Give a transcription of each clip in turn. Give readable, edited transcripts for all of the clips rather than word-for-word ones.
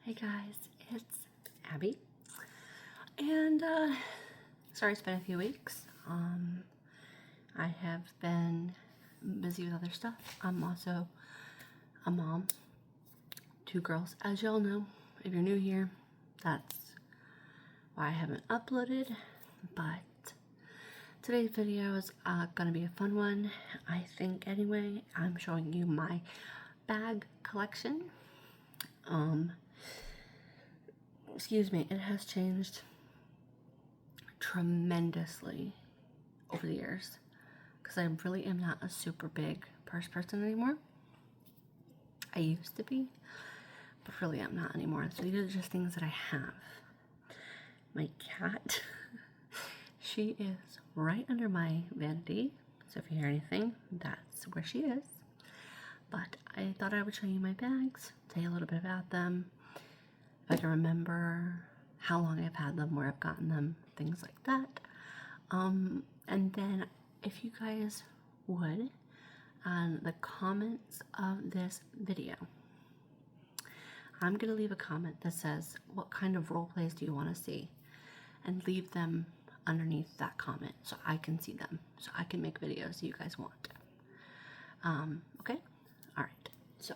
Hey guys, it's Abby, and sorry it's been a few weeks. I have been busy with other stuff. I'm also a mom, 2 girls, as y'all know. If you're new here, that's why I haven't uploaded, but today's video is gonna be a fun one, I think. Anyway, I'm showing you my bag collection. Excuse me, it has changed tremendously over the years because I really am not a super big purse person anymore. I used to be, but really I'm not anymore. So these are just things that I have. My cat, she is right under my vanity, so if you hear anything, that's where she is. But I thought I would show you my bags, tell you a little bit about them, if I can remember how long I've had them, where I've gotten them, things like that. And then if you guys would, on the comments of this video, I'm going to leave a comment that says, what kind of role plays do you want to see? And leave them underneath that comment so I can see them, so I can make videos you guys want. Okay? Alright. So,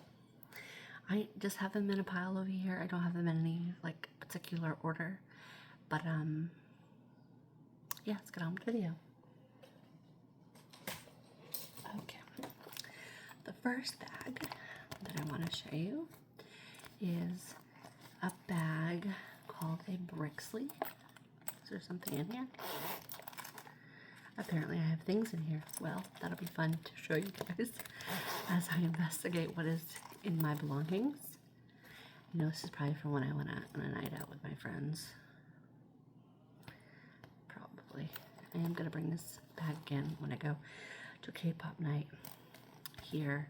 I just have them in a pile over here. I don't have them in any, like, particular order. But, yeah, let's get on with the video. Okay. The first bag that I want to show you is a bag called a Brixley. Is there something in here? Apparently I have things in here. Well, that'll be fun to show you guys as I investigate what is in my belongings. You know, this is probably from when I went out on a night out with my friends. Probably. I am going to bring this bag again when I go to a K-pop night here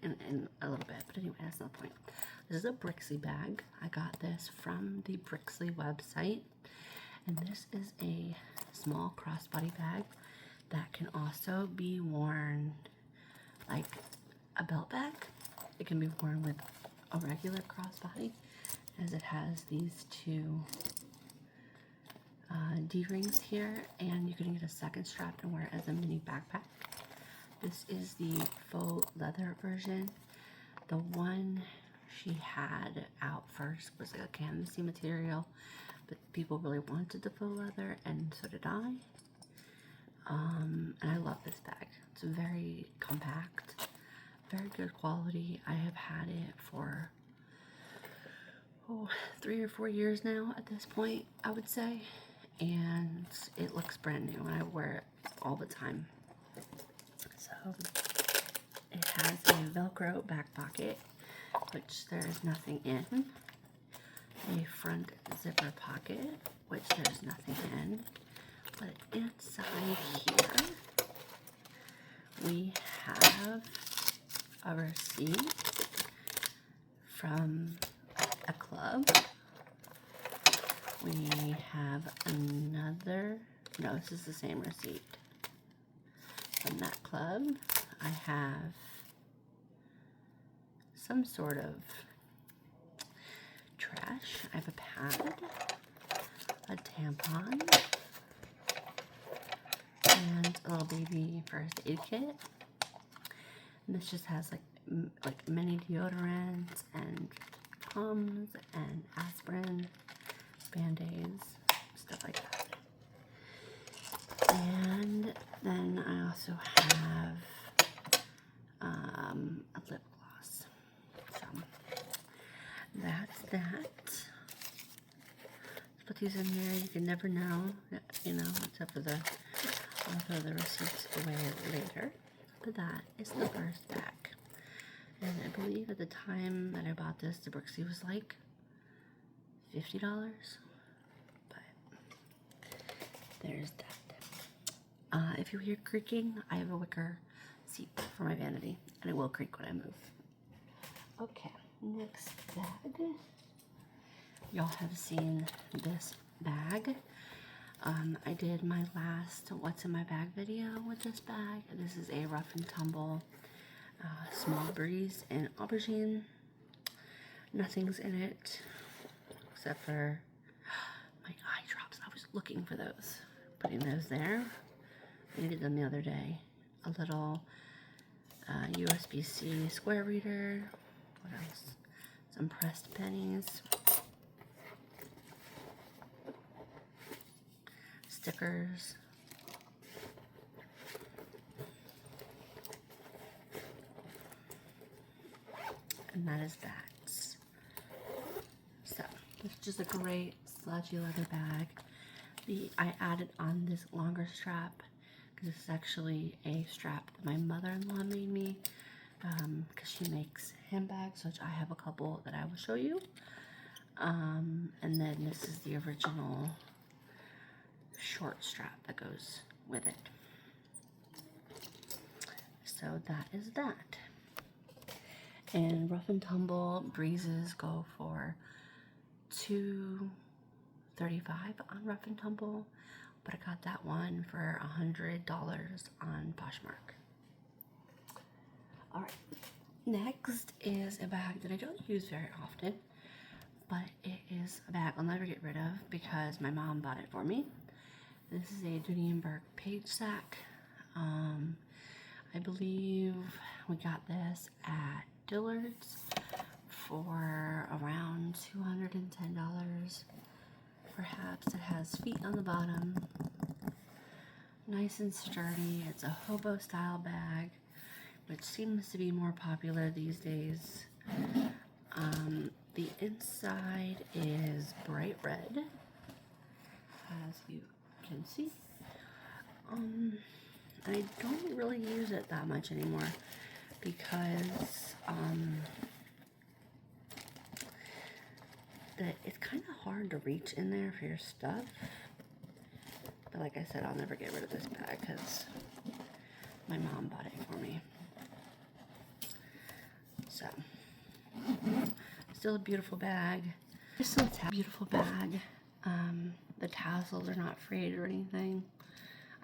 in a little bit. But anyway, that's not the point. This is a Brixley bag. I got this from the Brixley website. And this is a small crossbody bag that can also be worn like a belt bag. It can be worn with a regular crossbody, as it has these 2 D-rings here, and you can get a second strap and wear it as a mini backpack. This is the faux leather version. The one she had out first was like a canvasy material, but people really wanted the faux leather, and so did I. And I love this bag. It's very compact, very good quality. I have had it for 3 or 4 years now at this point, I would say, and it looks brand new, and I wear it all the time. So it has a Velcro back pocket, which there is nothing in. A front zipper pocket, which there's nothing in. But inside here, we have a receipt from a club. We have another, no, this is the same receipt from that club. I have some sort of trash. I have a pad, a tampon, and a little baby first aid kit. And this just has like mini deodorants and Tums and aspirin, Band-Aids, stuff like that. And then I also have a lip gloss. So that's that. Let's put these in here. You can never know, you know, except for I'll throw the receipts away later. But that is the first bag. And I believe at the time that I bought this, the Brixley was like $50. But there's that. If you hear creaking, I have a wicker seat for my vanity, and it will creak when I move. Okay, next bag. Y'all have seen this bag. I did my last what's in my bag video with this bag. This is a rough and tumble small breeze and aubergine Nothing's in it except for my eye drops. I was looking for those. Putting those there. I needed them the other day. A little USB-C square reader. What else? Some pressed pennies. Stickers. And that is that. So, it's just a great sludgy leather bag. I added on this longer strap because this is actually a strap that my mother-in-law made me because she makes handbags, which I have a couple that I will show you. And then this is the original short strap that goes with it. So that is that. And Rough and Tumble breezes go for $2.35 on Rough and Tumble, but I got that one for $100 on Poshmark. Alright, next is a bag that I don't use very often, but it is a bag I'll never get rid of because my mom bought it for me. This is a Dooney Bourke page sack. I believe we got this at Dillard's for around $210. Perhaps. It has feet on the bottom, nice and sturdy. It's a hobo style bag, which seems to be more popular these days. The inside is bright red, as you can see. I don't really use it that much anymore because it's kind of hard to reach in there for your stuff. But like I said, I'll never get rid of this bag because my mom bought it for me. So, still a beautiful bag. It's a beautiful bag. The tassels are not frayed or anything.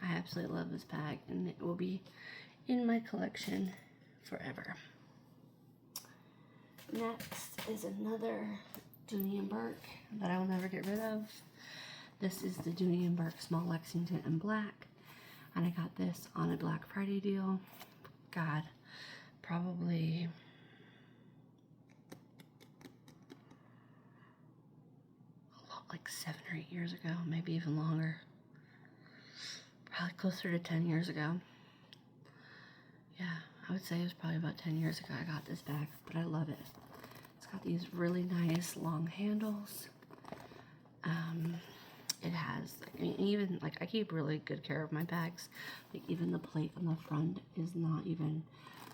I absolutely love this bag, and it will be in my collection forever. Next is another Dooney Bourke that I will never get rid of. This is the Dooney Bourke Small Lexington in black, and I got this on a Black Friday deal. God, probably like 7 or 8 years ago, maybe even longer. Probably closer to 10 years ago. Yeah, I would say it was probably about 10 years ago I got this bag, but I love it. It's got these really nice long handles. It has, I mean, even, like, I keep really good care of my bags. Like, even the plate on the front is not even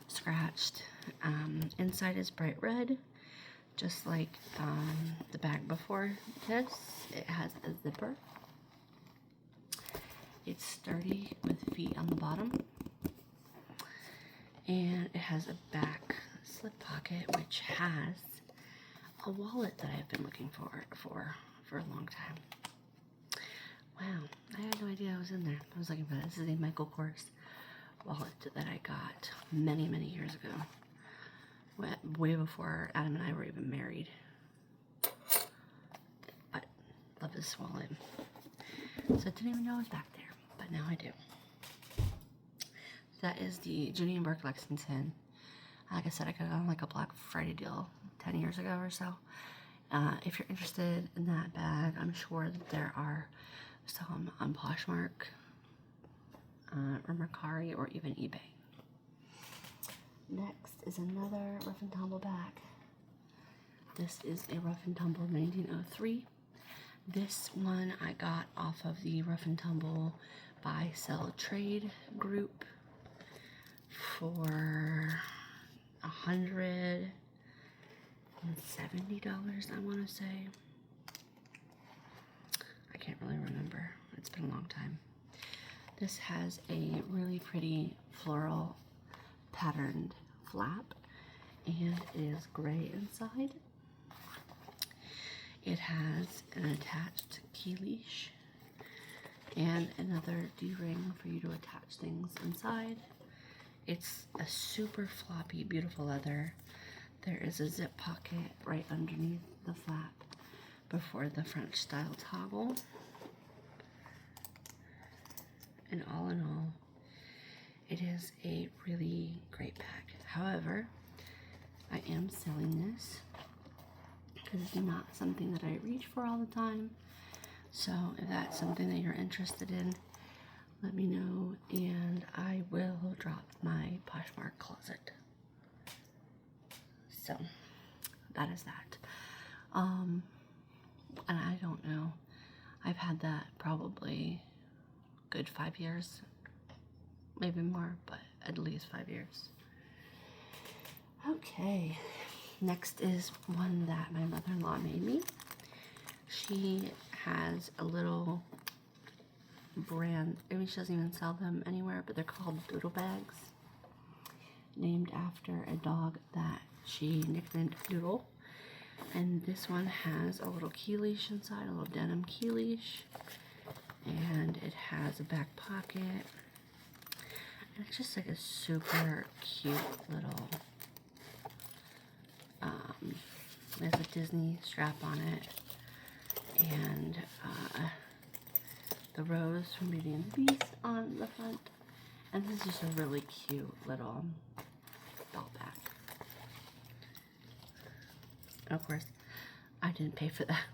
scratched. Inside is bright red, just like the bag before this. It has a zipper. It's sturdy with feet on the bottom. And it has a back slip pocket, which has a wallet that I've been looking for a long time. Wow, I had no idea I was in there. I was looking for this. This is a Michael Kors wallet that I got many, many years ago. Way before Adam and I were even married. But love this wallet. So I didn't even know it was back there, but now I do. That is the Dooney Bourke Lexington. Like I said, I got it on like a Black Friday deal 10 years ago or so. If you're interested in that bag, I'm sure that there are some on Poshmark, or Mercari, or even eBay. Next is another Rough and Tumble bag. This is a Rough and Tumble 1903. This one I got off of the Rough and Tumble buy, sell, trade group for $170, I want to say. I can't really remember. It's been a long time. This has a really pretty floral patterned flap, and it is gray inside. It has an attached key leash and another D-ring for you to attach things inside. It's a super floppy, beautiful leather. there is a zip pocket right underneath the flap before the French style toggle. And all in all, it is a really great bag. However, I am selling this because it's not something that I reach for all the time. So if that's something that you're interested in, let me know and I will drop my Poshmark closet. So that is that. And I don't know. I've had that probably good 5 years, maybe more, but at least 5 years. Okay, next is one that my mother-in-law made me. She has a little brand, I mean she doesn't even sell them anywhere, but they're called Doodle Bags, named after a dog that she nicknamed Doodle. And this one has a little key leash inside, a little denim key leash, and it has a back pocket, and it's just like a super cute little, there's a Disney strap on it, and the rose from Beauty and the Beast on the front, and this is just a really cute little doll bag. And of course, I didn't pay for that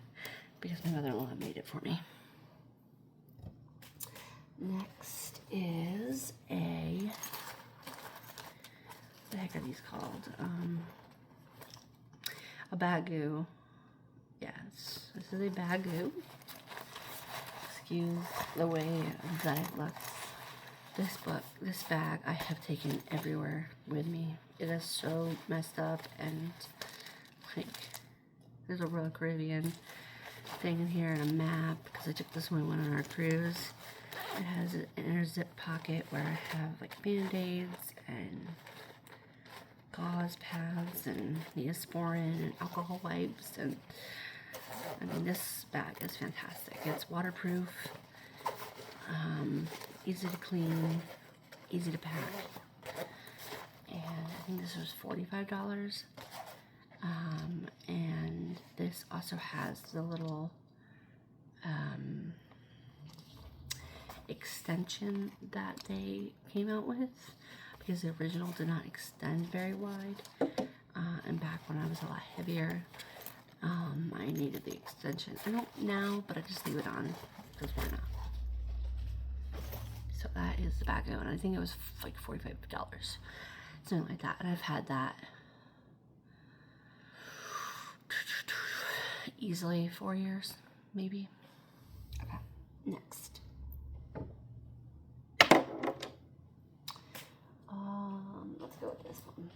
because my mother-in-law made it for me. Next is a, what the heck are these called? A bagoo. Yes, this is a bagoo. Excuse the way that it looks. This bag I have taken everywhere with me. It is so messed up, and like there's a Royal Caribbean thing in here and a map because I took this one on our cruise. It has an inner zip pocket where I have like band-aids and gauze pads and Neosporin and alcohol wipes, and I mean this bag is fantastic. It's waterproof, easy to clean, easy to pack, and I think this was $45. And this also has the little extension that they came out with, because the original did not extend very wide, and back when I was a lot heavier, I needed the extension. I don't now, but I just leave it on because why not? So that is the bagoo, and I think it was like $45, something like that. And I've had that easily 4 years, maybe. Okay, next. Let's go with this one.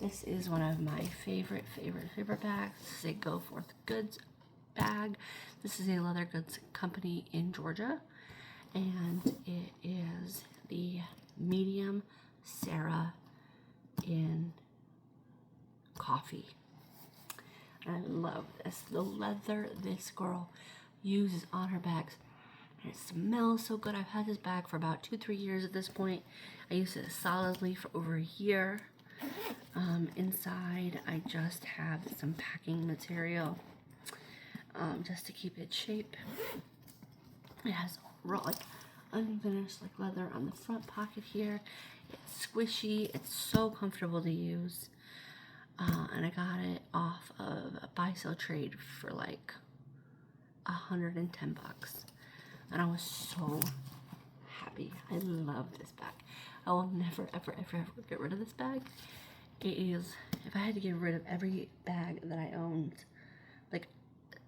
This is one of my favorite bags. This is a Go Forth Goods bag. This is a leather goods company in Georgia, and it is the medium Sarah in coffee. I love this. The leather this girl uses on her bags, and it smells so good. I've had this bag for about 2-3 years at this point. I used it solidly for over a year. Inside I just have some packing material just to keep its shape. It has raw, like unfinished like leather on the front pocket here. It's squishy. It's so comfortable to use. And I got it off of a buy-sell trade for like $110, and I was so happy. I love this bag. I will never ever get rid of this bag. It is, if I had to get rid of every bag that I owned, like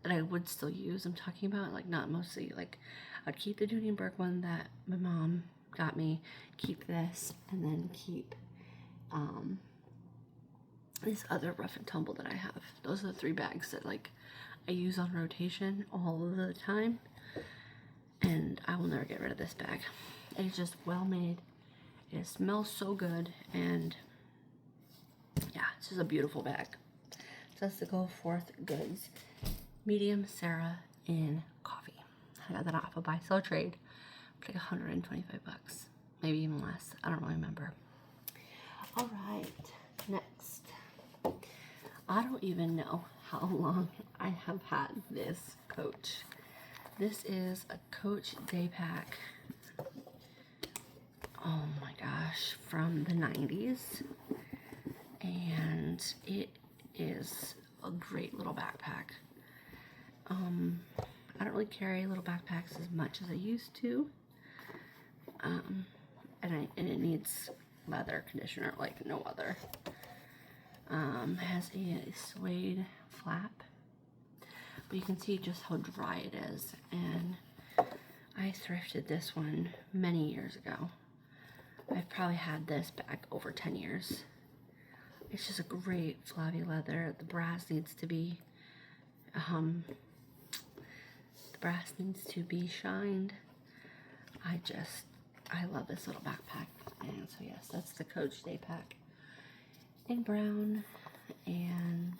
that I would still use, I'm talking about like not mostly, like I'd keep the Dooney Bourke one that my mom got me, keep this, and then keep this other Rough and Tumble that I have. Those are the 3 bags that like I use on rotation all of the time, and I will never get rid of this bag. It's just well made. It smells so good, and yeah, it's just a beautiful bag. So that's the Go Forth Goods medium Sarah in coffee. I got that off a buy-sell trade for like $125, maybe even less. I don't really remember. All right, next. I don't even know how long I have had this Coach. This is a Coach day pack. Oh my gosh, from the 90s. And it is a great little backpack. I don't really carry little backpacks as much as I used to. And it needs leather conditioner like no other. Has a suede flap, but you can see just how dry it is. And I thrifted this one many years ago. I've probably had this bag over 10 years. It's just a great flabby leather. The brass needs to be shined. I love this little backpack. And so yes, that's the Coach day pack in brown, and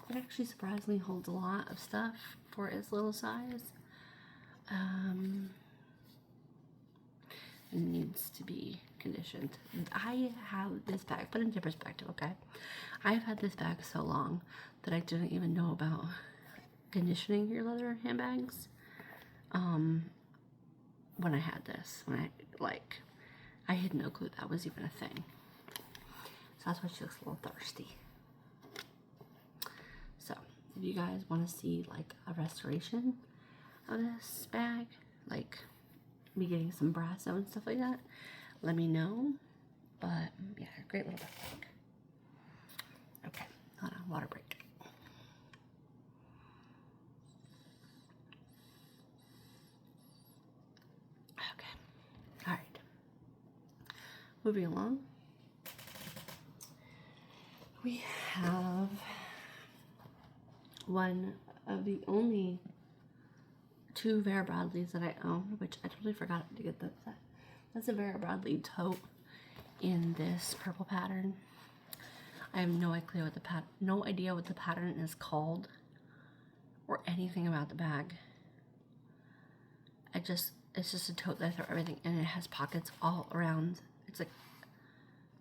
it actually surprisingly holds a lot of stuff for its little size. It needs to be conditioned. I have this bag, put into perspective, okay? I've had this bag so long that I didn't even know about conditioning your leather handbags. When I had this, I had no clue that was even a thing. So that's why she looks a little thirsty. So if you guys want to see like a restoration of this bag, like me getting some brasso and stuff like that, let me know. But yeah, great little backpack. Okay, hold on, water break. Okay, all right. Moving along. We have one of the only 2 Vera Bradleys that I own, which I totally forgot to get that. That's a Vera Bradley tote in this purple pattern. I have no idea what the pattern is called or anything about the bag. It's just a tote that I throw everything in. It has pockets all around. It's like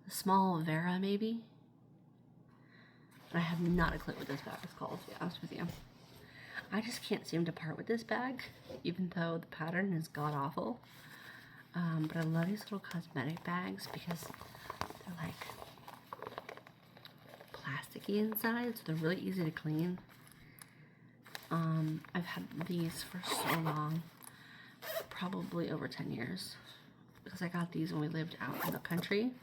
a small Vera maybe. I have not a clue what this bag is called, to be honest with you. I just can't seem to part with this bag, even though the pattern is god-awful. But I love these little cosmetic bags because they're like plasticky inside, so they're really easy to clean. I've had these for so long, probably over 10 years, because I got these when we lived out in the country.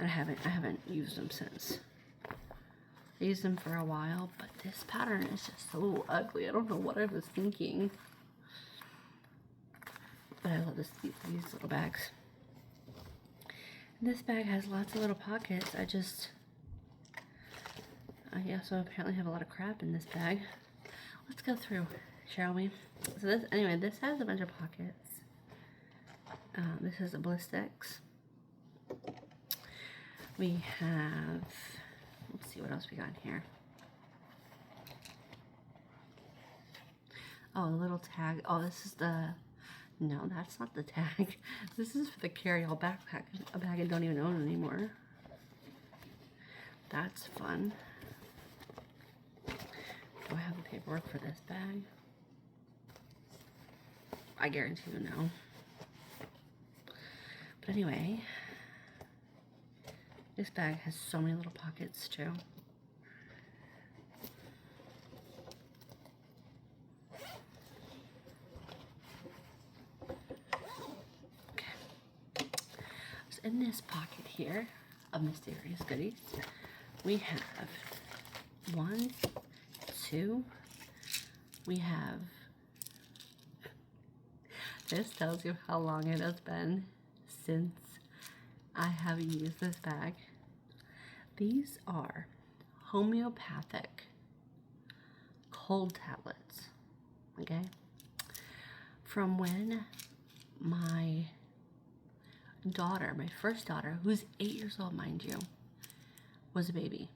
And I haven't used them since. I used them for a while, but this pattern is just so ugly. I don't know what I was thinking. But I love these little bags. And this bag has lots of little pockets. I also apparently have a lot of crap in this bag. Let's go through, shall we? So this has a bunch of pockets. This is a ballistics. We have, let's see what else we got here. Oh, a little tag. Oh, this is no, that's not the tag. This is for the carry-all backpack, a bag I don't even own anymore. That's fun. Do I have the paperwork for this bag? I guarantee you no. But anyway, this bag has so many little pockets too. Okay. So in this pocket here of mysterious goodies, we have 1, 2, we have, this tells you how long it has been since I have used this bag. These are homeopathic cold tablets, okay? From when my daughter, my first daughter, who's 8 years old, mind you, was a baby.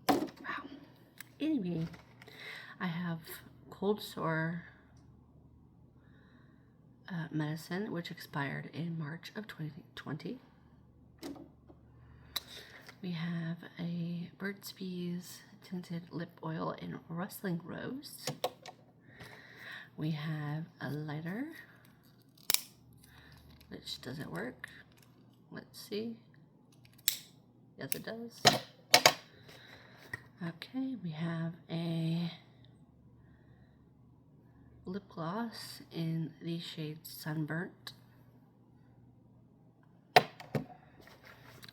Wow. Anyway, I have cold sore Medicine, which expired in March of 2020. We have a Burt's Bees tinted lip oil in Rustling Rose. We have a lighter, which doesn't work. Let's see. Yes, it does. Okay, we have a lip gloss in the shade Sunburnt.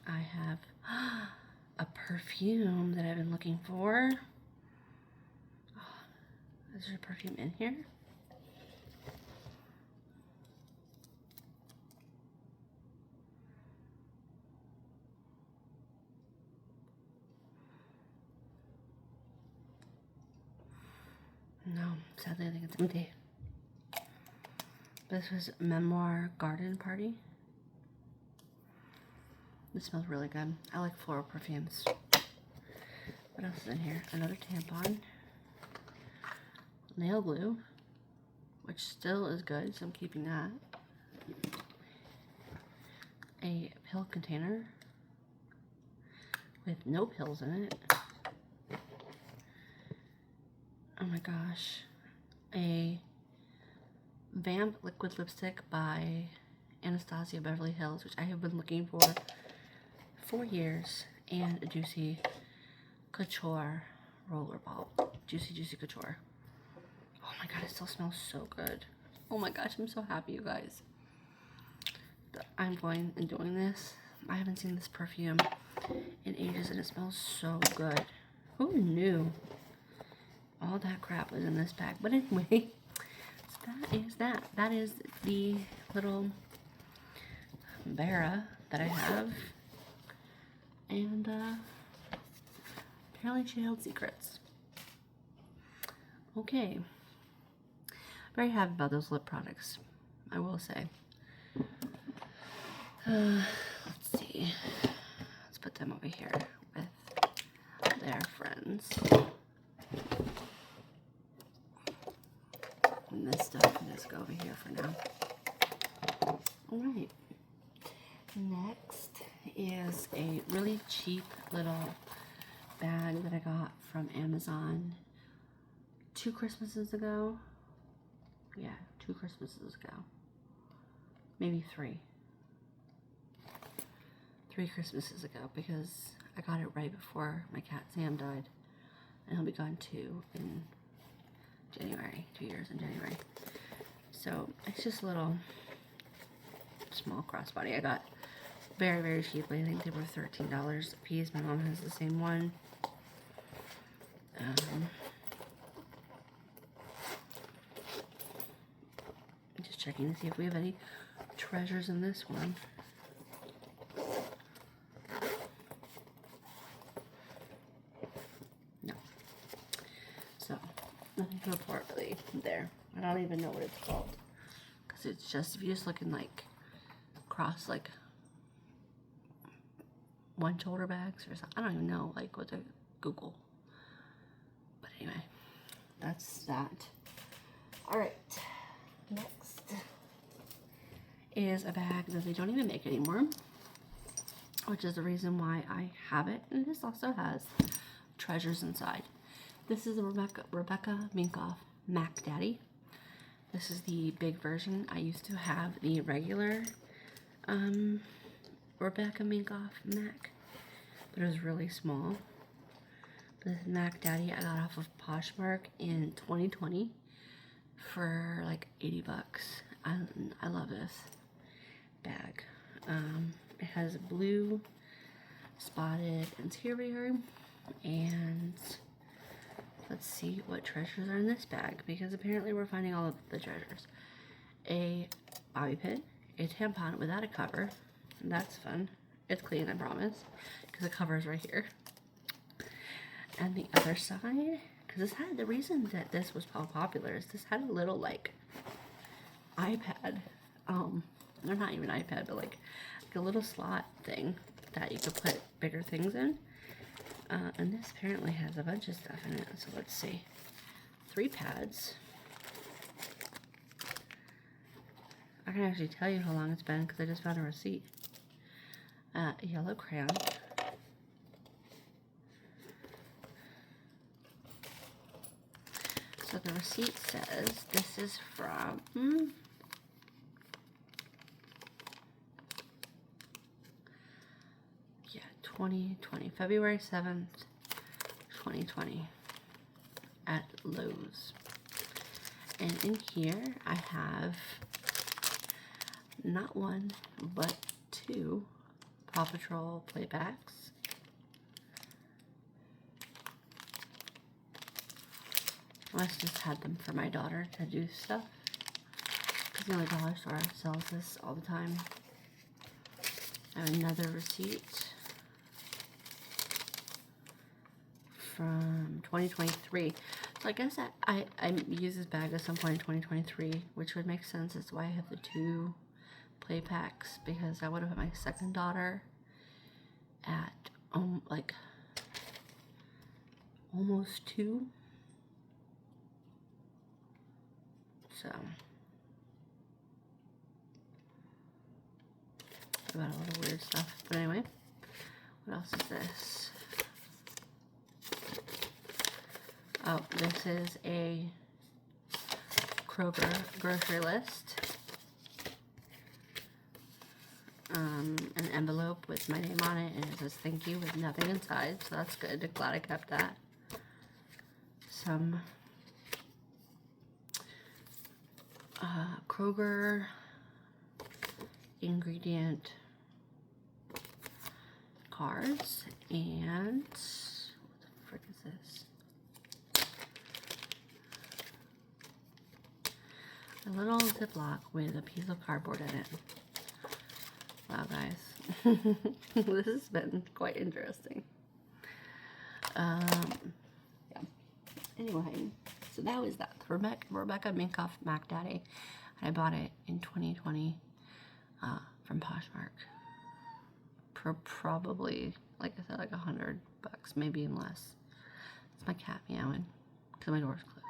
I have a perfume that I've been looking for. Oh, is there a perfume in here? No, sadly I think it's empty. This was Memoir Garden Party. This smells really good. I like floral perfumes. What else is in here? Another tampon. Nail glue, which still is good, so I'm keeping that. A pill container with no pills in it. Oh my gosh. A Vamp liquid lipstick by Anastasia Beverly Hills, which I have been looking for years, and a Juicy Couture roller ball. Juicy Couture. Oh my god, it still smells so good. Oh my gosh, I'm so happy, you guys. I'm going and doing this. I haven't seen this perfume in ages, and it smells so good. Who knew all that crap was in this bag? But anyway, so that is that. That is the little Vera that I have. And apparently she held secrets. Okay. Very happy about those lip products, I will say. Let's see. Let's put them over here with their friends. And this stuff can just go over here for now. Alright. Next is a really cheap little bag that I got from Amazon 2 Christmases ago. Yeah, 2 Christmases ago. Maybe 3. 3 Christmases ago, because I got it right before my cat Sam died. And he'll be gone too in January. 2 years in January. So it's just a little small crossbody I got very, very cheaply. I think they were $13 a piece. My mom has the same one. Just checking to see if we have any treasures in this one. No. So, nothing to report really there. I don't even know what it's called. Because it's just, if you just look in like, across like one shoulder bags or something. I don't even know like what to Google. But anyway, that's that. Alright. Next is a bag that they don't even make anymore, which is the reason why I have it. And this also has treasures inside. This is a Rebecca Minkoff Mac Daddy. This is the big version. I used to have the regular Rebecca Minkoff Mac, but it was really small. This Mac Daddy I got off of Poshmark in 2020 for like 80 bucks. I love this bag. It has a blue spotted interior, and let's see what treasures are in this bag, because apparently we're finding all of the treasures. A bobby pin, a tampon without a cover. That's fun. It's clean, I promise, because the cover is right here. And the other side, because this had, the reason that this was popular is this had a little like iPad, they're not even iPad, but like a little slot thing that you could put bigger things in. And this apparently has a bunch of stuff in it. So let's see. 3 pads. I can actually tell you how long it's been because I just found a receipt. Yellow crayon. So the receipt says this is from 2020, February 7th, 2020 at Lowe's. And in here I have not one, but 2 Paw Patrol playbacks. I must just had them for my daughter to do stuff, because the only dollar store sells this all the time. I have another receipt from 2023. So I guess I used this bag at some point in 2023, which would make sense. That's why I have the 2 play packs, because I would have had my second daughter at like almost 2. So about a lot of weird stuff. But anyway, what else is this? Oh, this is a Kroger grocery list. An envelope with my name on it, and it says thank you with nothing inside, so that's good. Glad I kept that. Some Kroger ingredient cards, and what the frick is this? A little Ziploc with a piece of cardboard in it. Wow, guys. This has been quite interesting. Yeah. Anyway, so that was that. Rebecca Minkoff Mac Daddy. I bought it in 2020 from Poshmark for probably, like I said, like $100, maybe even less. It's my cat meowing because my door's closed.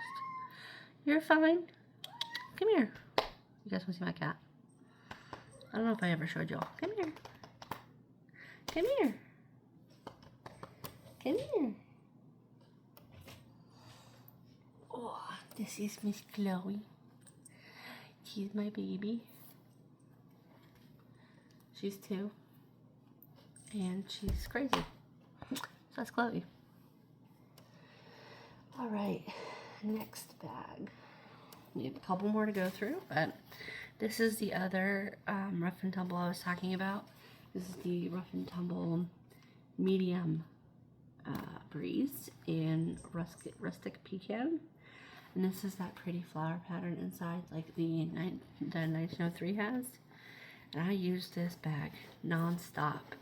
You're fine. Come here. You guys want to see my cat? I don't know if I ever showed y'all. Come here. Come here. Come here. Oh, this is Miss Chloe. She's my baby. She's 2. And she's crazy. So that's Chloe. Alright, next bag. We have a couple more to go through, but this is the other Rough and Tumble I was talking about. This is the Rough and Tumble medium breeze in rustic pecan. And this is that pretty flower pattern inside, like the 1903 has. And I used this bag non-stop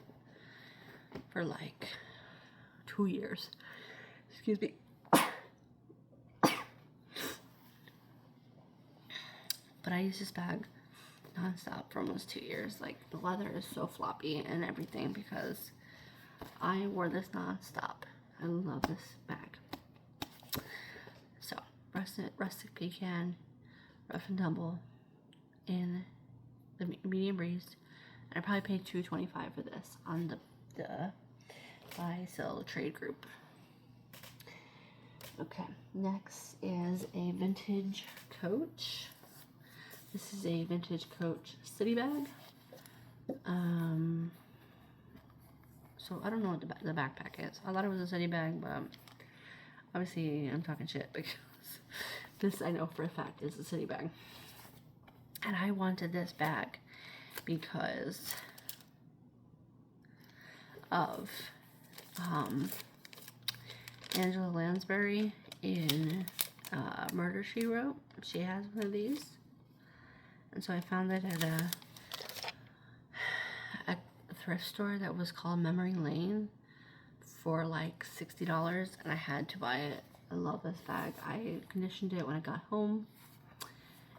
for like 2 years. Excuse me. But I used this bag non-stop for almost 2 years. Like, the leather is so floppy and everything because I wore this non-stop. I love this bag. So, rustic pecan, Rough and Tumble in the medium breeze. And I probably paid $2.25 for this on the buy sell trade group. Okay, next is a vintage Coach. This is a vintage Coach city bag. So I don't know what the backpack is. I thought it was a city bag, but obviously I'm talking shit because this I know for a fact is a city bag. And I wanted this bag because of Angela Lansbury in Murder, She Wrote. She has one of these. And so I found it at a thrift store that was called Memory Lane for like $60, and I had to buy it. I love this bag. I conditioned it when I got home.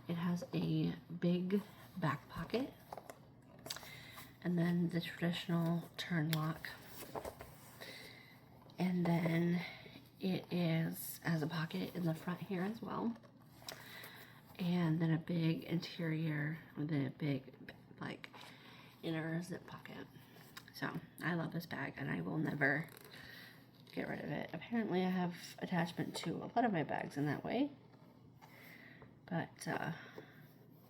It has a big back pocket and then the traditional turn lock, and then it has a pocket in the front here as well. and then a big interior, and then a big, like, inner zip pocket. So, I love this bag, and I will never get rid of it. Apparently, I have attachment to a lot of my bags in that way. But,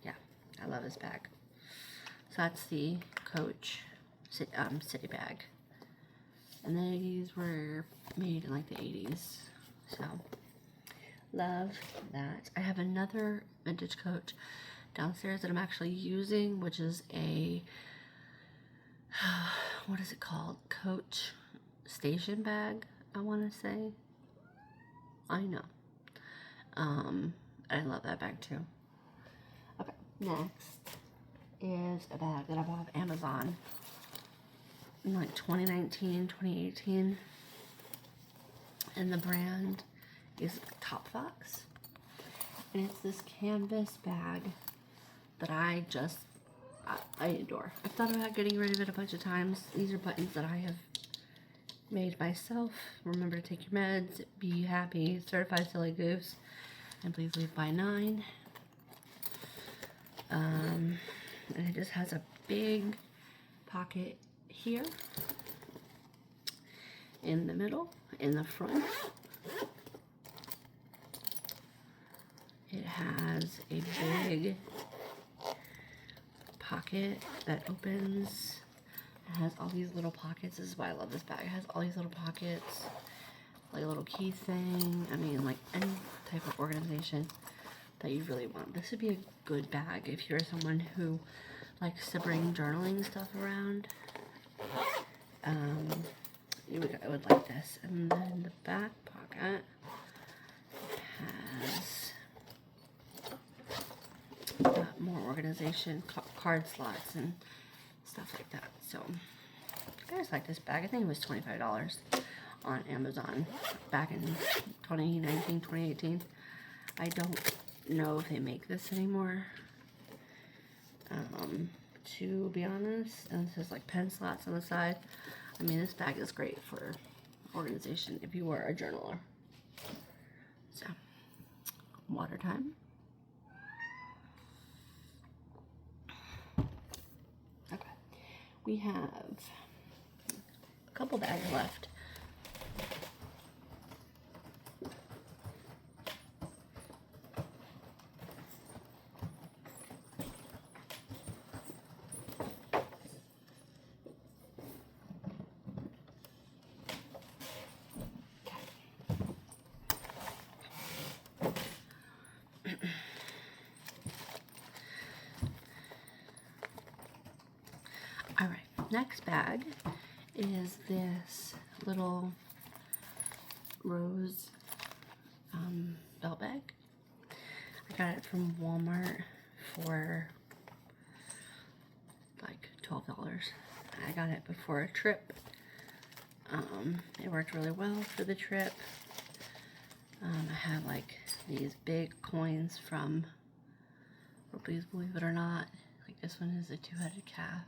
yeah, I love this bag. So that's the Coach city bag. And these were made in like the 80s. So, love that. I have another vintage Coach downstairs that I'm actually using, which is a, what is it called? Coach station bag, I want to say. I know. I love that bag too. Okay, next is a bag that I bought off Amazon in like 2019, 2018. And the brand is Top Fox. And it's this canvas bag that I adore. I've thought about getting rid of it a bunch of times. These are buttons that I have made myself. Remember to take your meds, be happy, certified silly goose, and please leave by 9. And it just has a big pocket here, in the middle, in the front. It has a big pocket that opens. It has all these little pockets. This is why I love this bag. It has all these little pockets, like a little key thing. I mean, like any type of organization that you really want. This would be a good bag if you're someone who likes to bring journaling stuff around. I would like this. And then the back pocket has more organization, card slots and stuff like that. So I just like this bag. I think it was $25 on Amazon back in 2019, 2018. I don't know if they make this anymore, to be honest. And this is like pen slots on the side. I mean, this bag is great for organization if you are a journaler. So, water time. Okay, we have a couple bags left. Alright, next bag is this little rose belt bag. I got it from Walmart for like $12. I got it before a trip. It worked really well for the trip. I have like these big coins from, or please believe it or not, like this one is a 2-headed calf.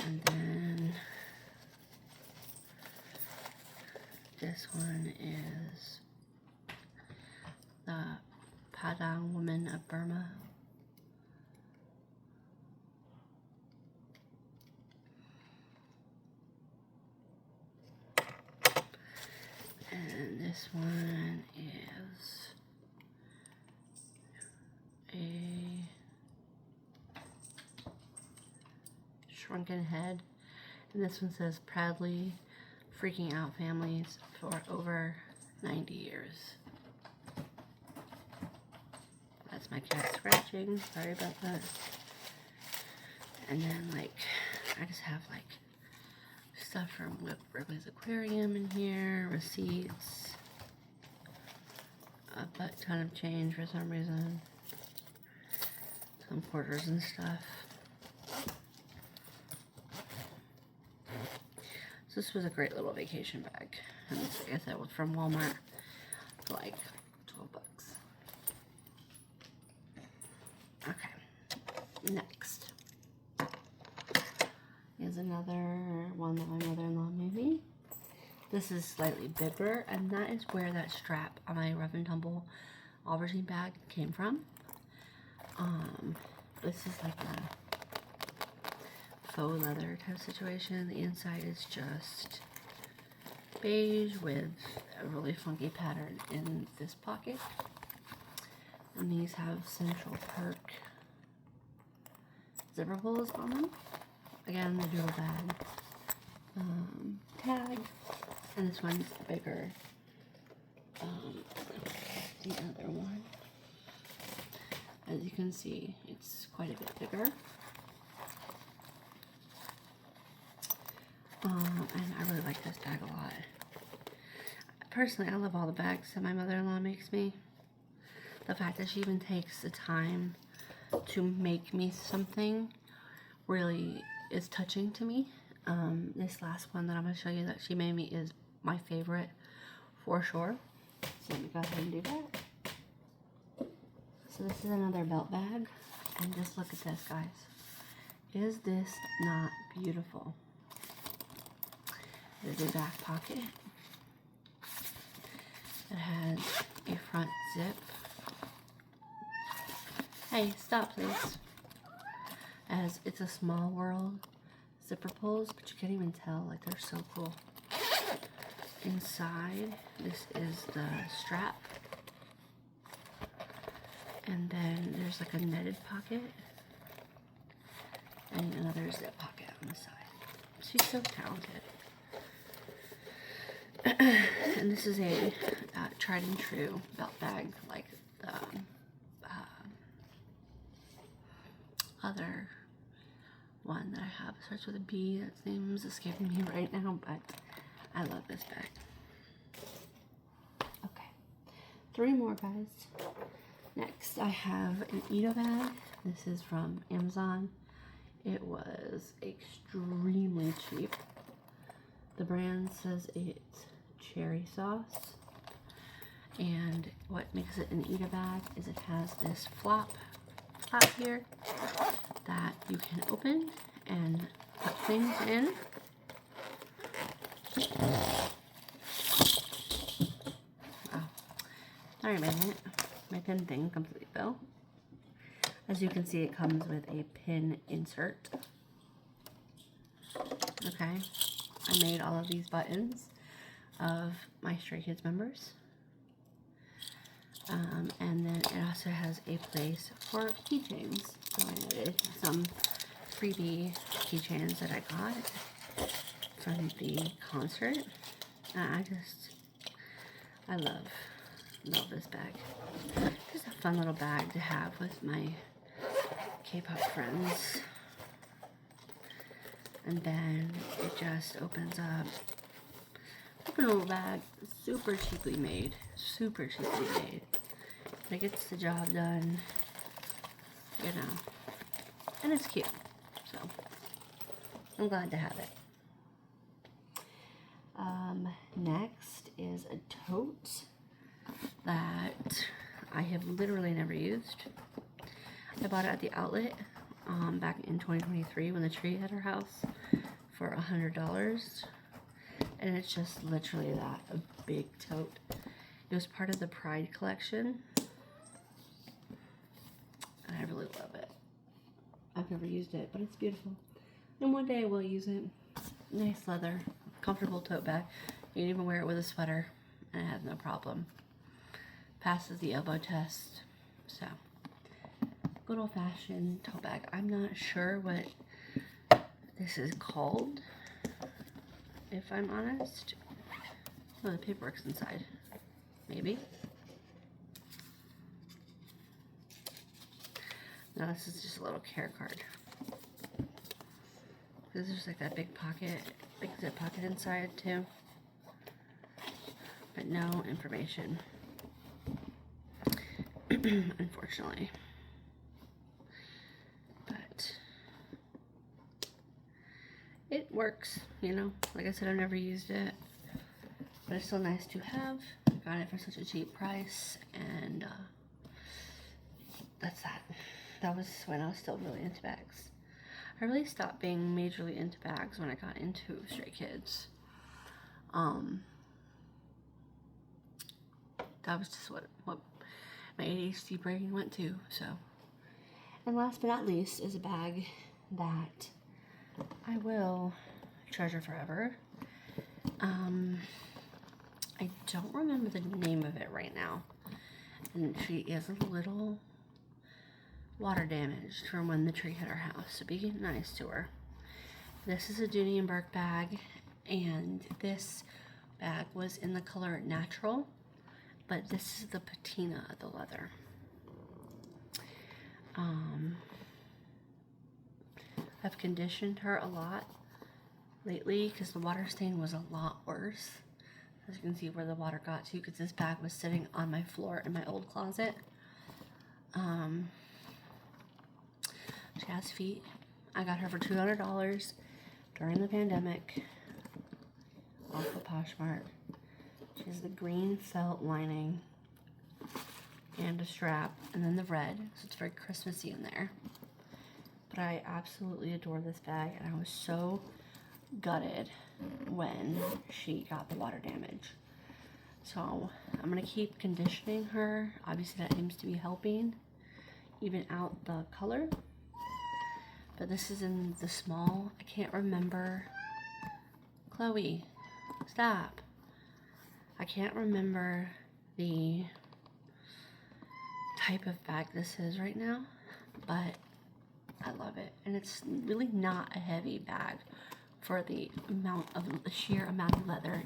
And then this one is the Padang woman of Burma. And this one is a shrunken head. And this one says proudly freaking out families for over 90 years. That's my cat scratching. Sorry about that. And then like I just have like stuff from Ripley's Aquarium in here, receipts, a butt ton of change for some reason, some quarters and stuff. So this was a great little vacation bag. And this, like I said, was from Walmart for like $12. Okay, next is another one that my mother-in-law made me. This is slightly bigger, and that is where that strap on my Rough and Tumble aubergine bag came from. This is like a faux leather type situation. The inside is just beige with a really funky pattern in this pocket. And these have Central Perk zipper pulls on them. Again, the dual bag tag. And this one's bigger. The other one, as you can see, it's quite a bit bigger. And I really like this bag a lot. Personally, I love all the bags that my mother-in-law makes me. The fact that she even takes the time to make me something really is touching to me. This last one that I'm going to show you that she made me is my favorite for sure. So let me go ahead and do that. So this is another belt bag. And just look at this, guys. Is this not beautiful? There's a back pocket. It has a front zip. Hey, stop please. As it's a Small World zipper pulls, but you can't even tell, like they're so cool. Inside, this is the strap. And then there's like a netted pocket. And another zip pocket on the side. She's so talented. And this is a tried and true belt bag, like the other one that I have. It starts with a B. That name's escaping me right now, but I love this bag. Okay, 3 more, guys. Next, I have an Edo bag. This is from Amazon. It was extremely cheap. The brand says it's cherry sauce. And what makes it an Edo bag is it has this flap here that you can open and put things in. Wow. Sorry about that. My pin thing completely fell. As you can see, it comes with a pin insert. Okay. I made all of these buttons of my Stray Kids members. And then it also has a place for keychains. So I added some freebie keychains that I got from the concert. I love this bag. Just a fun little bag to have with my K-pop friends. And then it just opens up. Open little bag, super cheaply made. Super cheaply made. But it gets the job done, you know. And it's cute. So, I'm glad to have it. Next is a tote that I have literally never used. I bought it at the outlet back in 2023 when the tree had our house for $100. And it's just literally that, a big tote. It was part of the Pride collection. And I really love it. I've never used it, but it's beautiful. And one day I will use it. Nice leather, comfortable tote bag. You can even wear it with a sweater, and it has no problem. Passes the elbow test. So, good old-fashioned tote bag. I'm not sure what this is called, if I'm honest. Oh, the paperwork's inside. Maybe. No, this is just a little care card. This is like that big pocket, big zip pocket inside too. But no information. Unfortunately. But it works, you know. Like I said, I've never used it. But it's still nice to have. Got it for such a cheap price. And that's that. That was when I was still really into bags. I really stopped being majorly into bags when I got into Stray Kids. That was just what my ADHD brain went too, so. And last but not least is a bag that I will treasure forever. I don't remember the name of it right now. And she is a little water damaged from when the tree hit our house, so be nice to her. This is a Dooney Bourke bag, and this bag was in the color natural, but this is the patina of the leather. I've conditioned her a lot lately because the water stain was a lot worse. As you can see where the water got to, because this bag was sitting on my floor in my old closet. She has feet. I got her for $200 during the pandemic off of Poshmark. She has the green felt lining and a strap, and then the red, so it's very Christmassy in there. But I absolutely adore this bag, and I was so gutted when she got the water damage. So I'm gonna keep conditioning her. Obviously that seems to be helping even out the color. But this is in the small. I can't remember. Chloe, stop. I can't remember the type of bag this is right now, but I love it. And it's really not a heavy bag for the sheer amount of leather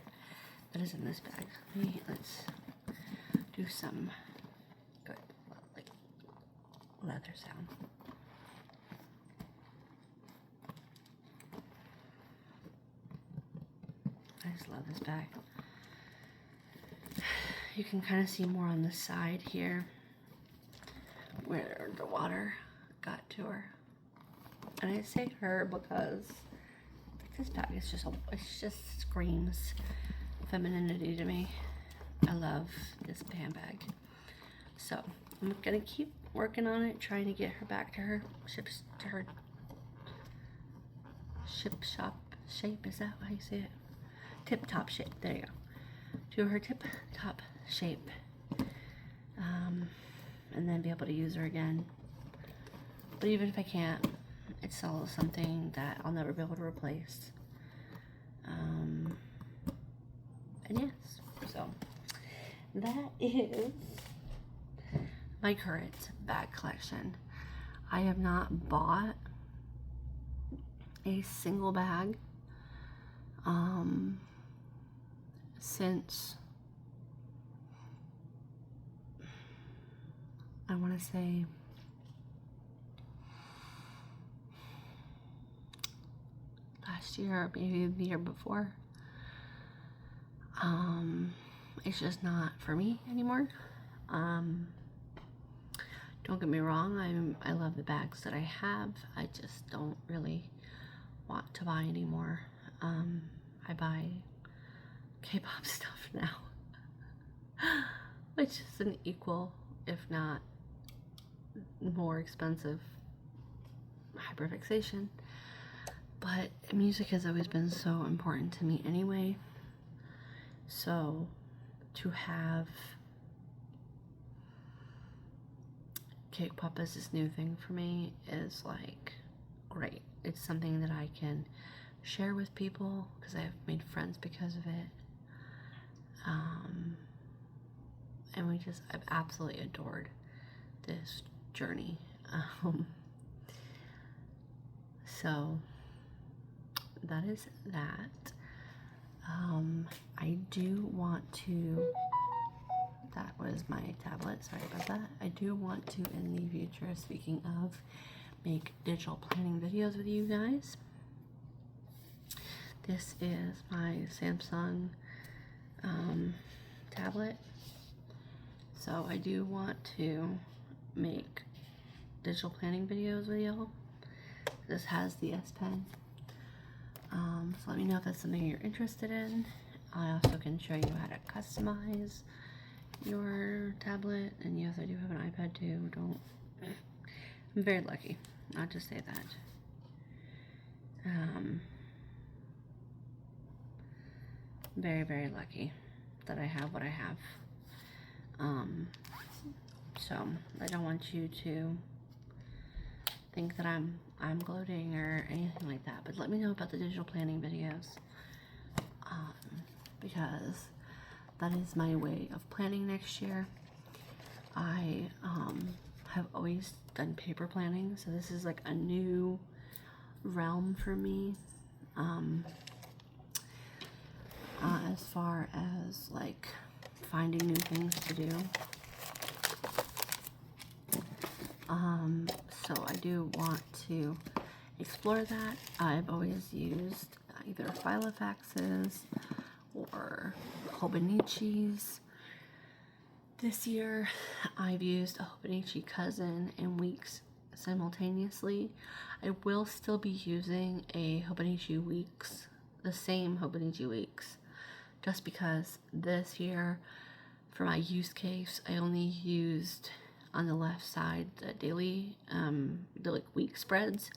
that is in this bag. Let's do some good, like, leather sound. I just love this bag. You can kind of see more on the side here where the water got to her. And I say her because this bag is just screams femininity to me. I love this handbag. So I'm gonna keep working on it, trying to get her back to her ship shop shape. Is that how you say it? Tip top shape. There you go. To her tip top shape. And then be able to use her again. But even if I can't, it's still something that I'll never be able to replace. And yes, so that is my current bag collection. I have not bought a single bag since I want to say last year or maybe the year before. It's just not for me anymore. Don't get me wrong, I love the bags that I have. I just don't really want to buy anymore. I buy K-pop stuff now, which is an equal, if not more expensive hyperfixation. But music has always been so important to me anyway. So to have K-pop as this new thing for me is like great. It's something that I can share with people because I've made friends because of it. And I've absolutely adored this journey. So that is that. I do want to, that was my tablet, sorry about that. I do want to, in the future, speaking of, make digital planning videos with you guys. This is my Samsung tablet. So I do want to make digital planning videos with y'all. This has the S Pen. So let me know if that's something you're interested in. I also can show you how to customize your tablet, and yes, I do have an iPad too. I'm very lucky. I'll just say that. Very, very lucky that I have what I have. So I don't want you to think that I'm gloating or anything like that. But let me know about the digital planning videos, because that is my way of planning next year. I have always done paper planning, so this is like a new realm for me. As far as like finding new things to do. So I do want to explore that. I've always used either Filofaxes or Hobonichis. This year I've used a Hobonichi cousin and Weeks simultaneously. I will still be using a Hobonichi Weeks, the same Hobonichi Weeks, just because this year for my use case I only used on the left side the daily, the like week spreads.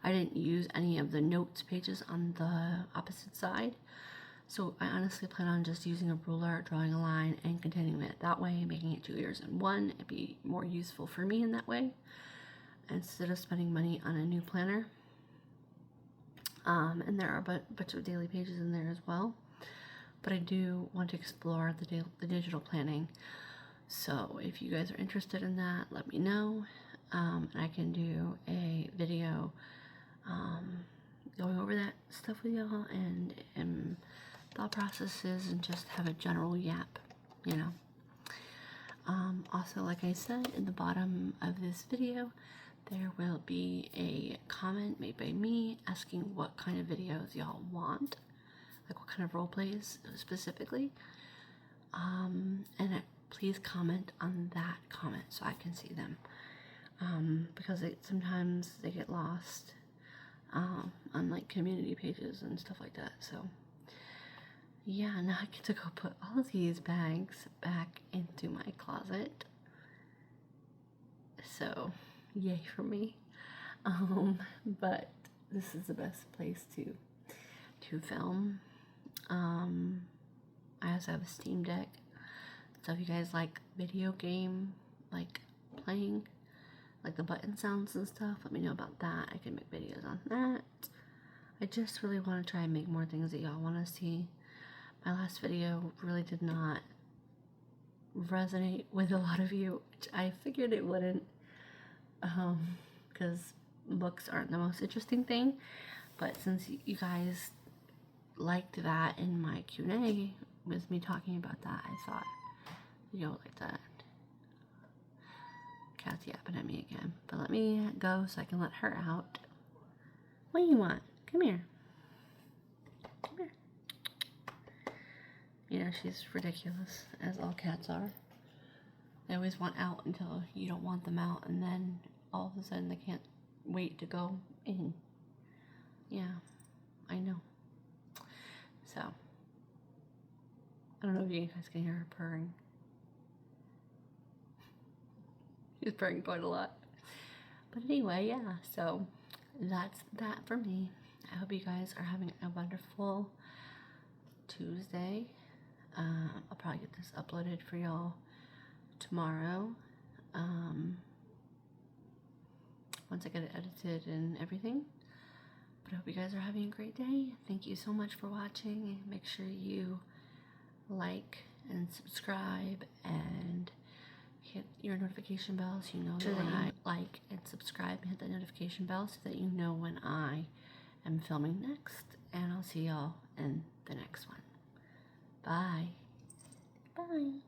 I didn't use any of the notes pages on the opposite side. So I honestly plan on just using a ruler, drawing a line, and continuing it that way, making it 2 years in one. It'd be more useful for me in that way, instead of spending money on a new planner. And there are a bunch of daily pages in there as well. But I do want to explore the digital planning. So if you guys are interested in that, let me know. And I can do a video going over that stuff with y'all and thought processes and just have a general yap, you know. Also, like I said, in the bottom of this video, there will be a comment made by me asking what kind of videos y'all want, like what kind of role plays specifically. And please comment on that comment so I can see them, because sometimes they get lost on like community pages and stuff like that. So yeah, now I get to go put all of these bags back into my closet. So yay for me. But this is the best place to film. I also have a Steam Deck. So if you guys like video game, like playing, like the button sounds and stuff, let me know about that. I can make videos on that. I just really want to try and make more things that y'all want to see. My last video really did not resonate with a lot of you, which I figured it wouldn't, because books aren't the most interesting thing. But since you guys liked that in my Q&A with me talking about that, I thought you'll like that. Cat's yapping at me again. But let me go so I can let her out. What do you want? Come here. Come here. You know, she's ridiculous, as all cats are. They always want out until you don't want them out, and then all of a sudden they can't wait to go in. Yeah, I know. So, I don't know if you guys can hear her purring. She's purring quite a lot. But anyway, yeah, so that's that for me. I hope you guys are having a wonderful Tuesday. I'll probably get this uploaded for y'all tomorrow. Once I get it edited and everything. But I hope you guys are having a great day. Thank you so much for watching. Make sure you like and subscribe and hit your notification bell so you know that when I like and subscribe and hit the notification bell so that you know when I am filming next. And I'll see y'all in the next one. Bye. Bye.